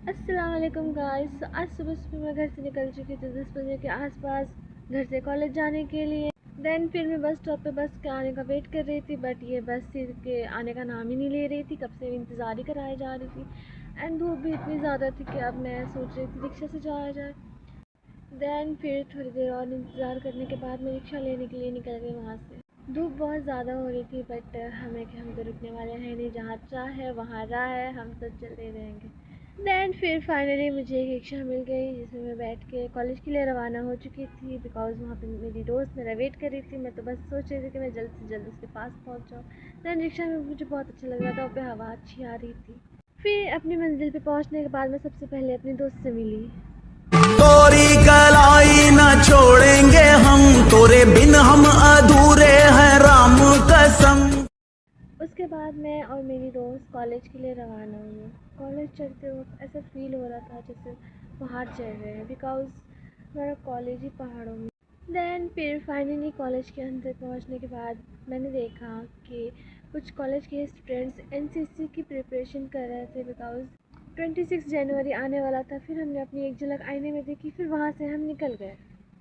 अस्सलाम वालेकुम गाइस। आज सुबह सुबह मैं घर से निकल चुकी थी 10 बजे के आसपास घर से कॉलेज जाने के लिए। फिर मैं बस स्टॉप पे बस के आने का वेट कर रही थी, बट ये बस के आने का नाम ही नहीं ले रही थी। कब से इंतज़ार ही कराई जा रही थी एंड धूप भी इतनी ज़्यादा थी कि अब मैं सोच रही थी रिक्शा से जाया जाए। फिर थोड़ी देर और इंतज़ार करने के बाद मैं रिक्शा लेने के लिए निकल गई वहाँ से। धूप बहुत ज़्यादा हो रही थी, बट हम तो रुकने वाले हैं नहीं। जहाँ चाह है वहाँ राह है, हम तो चलते रहेंगे। फिर फाइनली मुझे एक रिक्शा मिल गई जिसमें मैं बैठ के कॉलेज के लिए रवाना हो चुकी थी। बिकॉज़ वहाँ पे मेरी दोस्त मेरा वेट कर रही थी। मैं तो बस सोच रही थी कि मैं जल्द से जल्द उसके पास पहुँच जाऊँ। रिक्शा में मुझे बहुत अच्छा लग रहा था, वहाँ पे हवा अच्छी आ रही थी। फिर अपनी मंजिल पे पहुँचने के बाद मैं सबसे पहले अपनी दोस्त से मिली। तोरी कलाई न छोड़ेंगे हम, तोरे बिन हम अधूरे हैं, राम कसम। उसके बाद मैं और मेरी दोस्त कॉलेज के लिए रवाना हुए। कॉलेज चढ़ते वक्त ऐसा फील हो रहा था जैसे पहाड़ चढ़ रहे हैं, बिकॉज़ हमारा कॉलेज ही पहाड़ों में। फिर फाइनली कॉलेज के अंदर पहुंचने के बाद मैंने देखा कि कुछ कॉलेज के स्टूडेंट्स एनसीसी की प्रिपरेशन कर रहे थे। बिकॉज़ 26 जनवरी आने वाला था। फिर हमने अपनी एक झलक आईने में देखी, फिर वहाँ से हम निकल गए।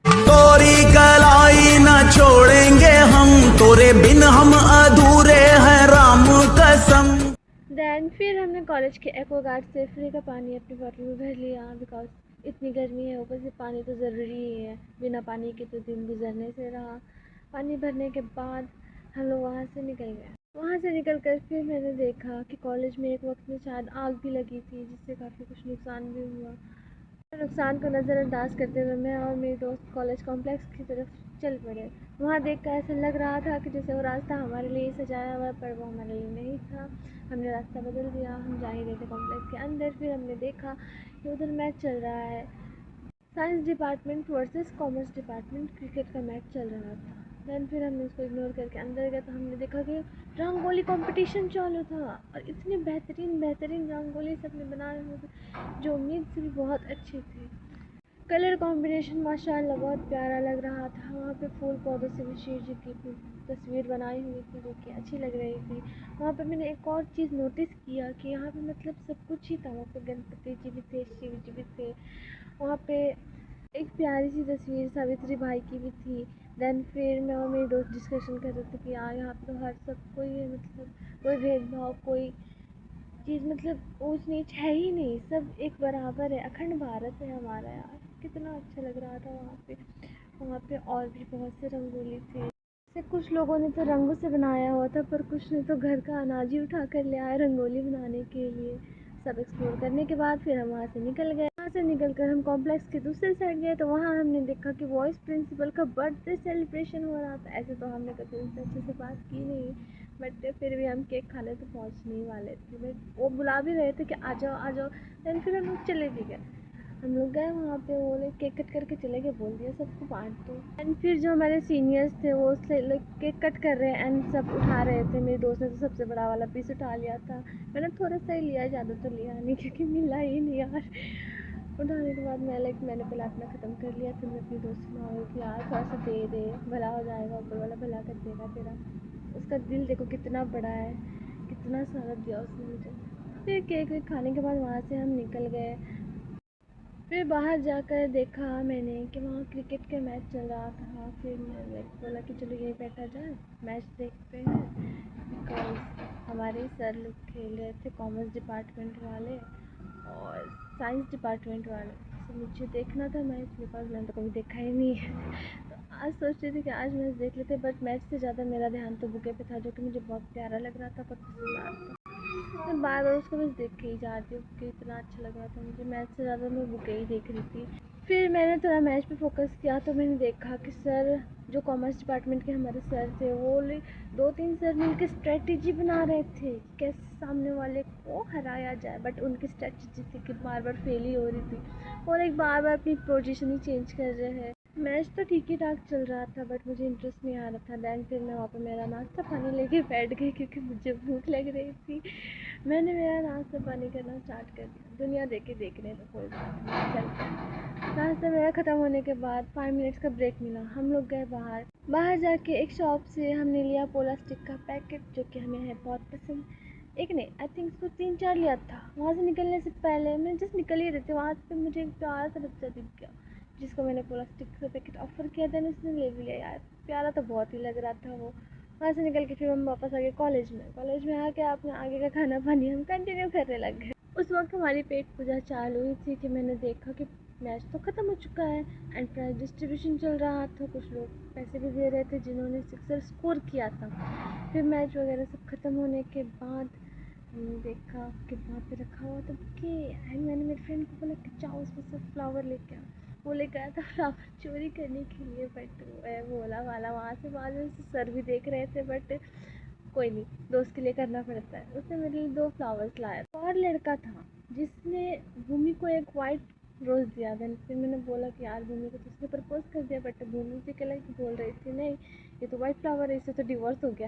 तोरी कलाई न छोड़ेंगे हम, तोरे बिन हम अधूरे हैं, राम कसम। फिर हमने कॉलेज के एक्वागार्ड से फ्री का पानी अपनी बॉटल में भर लिया। बिकॉज़ इतनी गर्मी है, ऊपर से पानी तो ज़रूरी ही है। बिना पानी के तो दिन गुजरने से रहा। पानी भरने के बाद हम लोग वहाँ से निकल गए। वहाँ से निकल कर फिर मैंने देखा कि कॉलेज में एक वक्त में शायद आग भी लगी थी, जिससे काफ़ी कुछ नुकसान भी हुआ। नुकसान को नज़रअंदाज करते हुए मैं और मेरी दोस्त कॉलेज कॉम्प्लेक्स की तरफ चल पड़े। वहाँ देखकर ऐसा लग रहा था कि जैसे वो रास्ता हमारे लिए सजाया हुआ, पर वो हमारे लिए नहीं था। हमने रास्ता बदल दिया, हम जा ही रहे थे कॉम्प्लेक्स के अंदर। फिर हमने देखा कि उधर मैच चल रहा है। Science department versus commerce department cricket का मैच चल रहा था। फिर हमने उसको इग्नोर करके अंदर गए तो हमने देखा कि रंगोली कंपटीशन चालू था, और इतनी बेहतरीन बेहतरीन रंगोली सबने बनाए हुए थे जो उम्मीद से भी बहुत अच्छी थी। कलर कॉम्बिनेशन माशाल्लाह बहुत प्यारा लग रहा था। वहाँ पे फूल पौधों से भी शिव जी की तस्वीर बनाई हुई थी जो कि अच्छी लग रही थी। वहाँ पे मैंने एक और चीज़ नोटिस किया कि यहाँ पे मतलब सब कुछ ही था। वहाँ पे गणपति जी भी थे, शिव जी भी थे। वहाँ पे एक प्यारी सी तस्वीर सावित्री बाई की भी थी। फिर मैं और मेरी दोस्त डिस्कशन कर रहे थे कि यार यहाँ पे तो हर सब कोई है, मतलब कोई भेदभाव कोई चीज़ मतलब ऊंच नीच है ही नहीं, सब एक बराबर है। अखंड भारत है हमारा। यार कितना अच्छा लग रहा था वहाँ पे। वहाँ पे और भी बहुत से रंगोली थे। जैसे कुछ लोगों ने तो रंगों से बनाया हुआ था, पर कुछ ने तो घर का अनाज ही उठा कर ले आए रंगोली बनाने के लिए। सब एक्सप्लोर करने के बाद फिर हम वहाँ से निकल गए। वहाँ से निकल कर हम कॉम्प्लेक्स के दूसरे साइड गए तो वहाँ हमने देखा कि वाइस प्रिंसिपल का बर्थडे सेलिब्रेशन हो रहा था। ऐसे तो हमने कभी उनसे अच्छे से बात की नहीं, बट फिर भी हम केक खाने तो पहुँचने ही वाले थे। बट वो बुला भी रहे थे कि आ जाओ आ जाओ। फिर हम लोग चले भी गए। हम लोग गए वहाँ पे, वो लोग केक कट करके चले गए, बोल दिया सबको बांट दो। फिर जो हमारे सीनियर्स थे वो उससे लोग केक कट कर रहे हैं एंड सब उठा रहे थे। मेरे दोस्त ने तो सबसे बड़ा वाला पीस उठा लिया था। मैंने थोड़ा सा ही लिया, ज़्यादा तो लिया नहीं क्योंकि मिला ही नहीं यार। उठाने के बाद मैंने पहले अपना ख़त्म कर लिया। फिर मैं अपनी दोस्त से मांगी कि यार थोड़ा सा दे दे, भला हो जाएगा, ऊपर वाला भला कर देगा तेरा। उसका दिल देखो कितना बड़ा है, कितना सारा दिया उसने मुझे। फिर केक वेक खाने के बाद वहाँ से हम निकल गए। फिर बाहर जाकर देखा मैंने कि वहाँ क्रिकेट का मैच चल रहा था। फिर मैंने बोला कि चलो यहीं बैठा जाए, मैच देखते हैं। बिकॉज हमारे सर लोग खेल रहे थे, कॉमर्स डिपार्टमेंट वाले और साइंस डिपार्टमेंट वाले। तो मुझे देखना था मैच, बिकॉज मैंने तो कभी देखा ही नहीं है। तो आज सोच रही थी कि आज मैच देख लेते, बट मैच से ज़्यादा मेरा ध्यान तो बुके पे था, जो कि मुझे बहुत प्यारा लग रहा था, बहुत पसंद आ रहा था। मैं बार बार उसको बस देख के ही जा रही हूँ कि इतना अच्छा लग रहा था मुझे। मैच से ज़्यादा मैं बुके ही देख रही थी। फिर मैंने थोड़ा मैच पे फोकस किया तो मैंने देखा कि सर जो कॉमर्स डिपार्टमेंट के हमारे सर थे, वो दो तीन सर मिलकर स्ट्रेटजी बना रहे थे कैसे सामने वाले को हराया जाए। बट उनकी स्ट्रेटजी थी कि बार बार फेल ही हो रही थी, और एक बार बार अपनी पोजीशन ही चेंज कर रहे हैं। मैच तो ठीक ही ठाक चल रहा था, बट मुझे इंटरेस्ट नहीं आ रहा था। फिर मैं वहाँ पर मेरा नाश्ता पानी लेके बैठ गई क्योंकि मुझे भूख लग रही थी। मैंने मेरा नाश्ता पानी करना स्टार्ट कर दिया। दुनिया देखने तो कोई बात नहीं, चलता है। नाश्ता मेरा ख़त्म होने के बाद 5 मिनट्स का ब्रेक मिला। हम लोग गए बाहर। बाहर जाके एक शॉप से हमने लिया पोला स्टिक का पैकेट, जो कि हमें है बहुत पसंद। एक नहीं, आई थिंक उसको 3-4 लिया था। वहाँ से निकलने से पहले मैं जस्ट निकल ही रही थी, वहाँ पे मुझे एक प्यारा सा बच्चा दिख गया जिसको मैंने पूरा स्टिक का पैकेट ऑफर किया था, उसने ले भी लिया। यार प्यारा तो बहुत ही लग रहा था वो। वहाँ से निकल के फिर हम वापस आ गए कॉलेज में आके अपने आगे का खाना पानी हम कंटिन्यू करने लग गए। उस वक्त हमारी पेट पूजा चालू हुई थी कि मैंने देखा कि मैच तो ख़त्म हो चुका है एंड प्राइज डिस्ट्रीब्यूशन चल रहा था। कुछ लोग पैसे भी दे रहे थे जिन्होंने सिक्सर स्कोर किया था। फिर मैच वगैरह सब ख़त्म होने के बाद हमने देखा कि वहाँ पे रखा हुआ था बुके एंड मैंने मेरे फ्रेंड को बोला कि जाओ उसमें सब फ्लावर लेके आ। वो लेकर आया था फ्लावर चोरी करने के लिए, बट भोला वाला वहाँ से बाद में सर भी देख रहे थे, बट कोई नहीं, दोस्त के लिए करना पड़ता है। उसने मेरे लिए 2 फ्लावर्स लाया। और लड़का था जिसने भूमि को एक वाइट रोज़ दिया। फिर मैंने बोला कि यार भूमि को तो उसने प्रपोज कर दिया, बट भूमि से क्या बोल रही थी नहीं ये तो वाइट फ्लावर है, इससे तो डिवोर्स हो गया।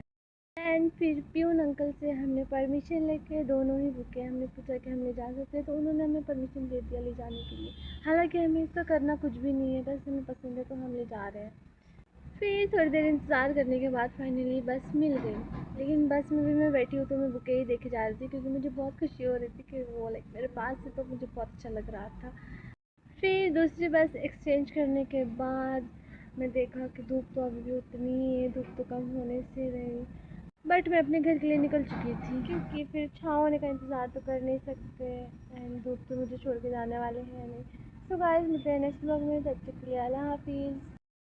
एंड फिर प्यून अंकल से हमने परमिशन लेके दोनों ही बुके हमने पूछा कि हम ले जा सकते हैं, तो उन्होंने हमें परमिशन दे दिया ले जाने के लिए। हालांकि हमें इसका करना कुछ भी नहीं है, बस हमें पसंद है तो हम ले जा रहे हैं। फिर थोड़ी देर इंतज़ार करने के बाद फाइनली बस मिल गई। लेकिन बस में भी मैं बैठी हूँ तो मैं बुके ही देखे जा रही थी क्योंकि मुझे बहुत खुशी हो रही थी कि वो लाइक मेरे पास है, तो मुझे बहुत अच्छा लग रहा था। फिर दूसरी बस एक्सचेंज करने के बाद मैं देखा कि धूप तो अभी भी उतनी ही है, धूप तो कम होने से रही। बट मैं अपने घर के लिए निकल चुकी थी क्योंकि फिर छाँव होने का इंतज़ार तो कर नहीं सकते एंड धूप तो मुझे छोड़ के जाने वाले हैं नहीं। सो गाइस मिलते हैं नेक्स्ट व्लॉग में, तब तक के लिए अल्लाह हाफिज़।